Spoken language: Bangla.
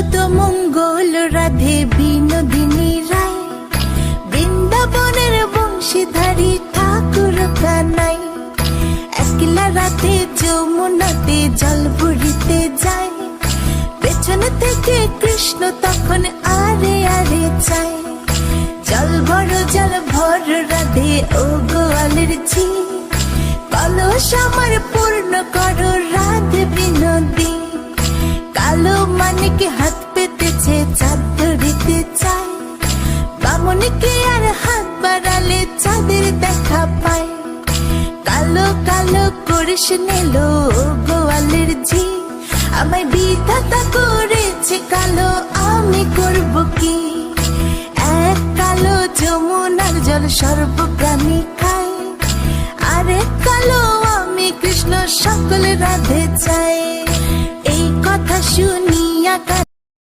যত মঙ্গল রাধে বিনোদিনী রায়, বৃন্দাবনের বংশীধারী ঠাকুর কানাই। একলা রাতে যমুনাতে জল ভরিতে যায়, পেছন থেকে কৃষ্ণ তখন আরে আরে চায়। জল ভর রাধে ও গোয়ালের ঝি, কলস আমার পূর্ণ করো রাধে বিনোদী। কালো মানিক হাত পেতেছে চাঁদ ধরিতে চায়, বামনকে আর হাত বাড়ালে চাঁদের দেখা পায়। কালো কালো করিস নিলো গোয়ালের ঝি, আমায় বিধাতা করেছে কালো, আমি করব কি? এক কালো যমুনার জল সর্বপ্রাণী খায়, আরেক কালো আমি কৃষ্ণ সকল রাধে চাই। এই কথা শুনিয়া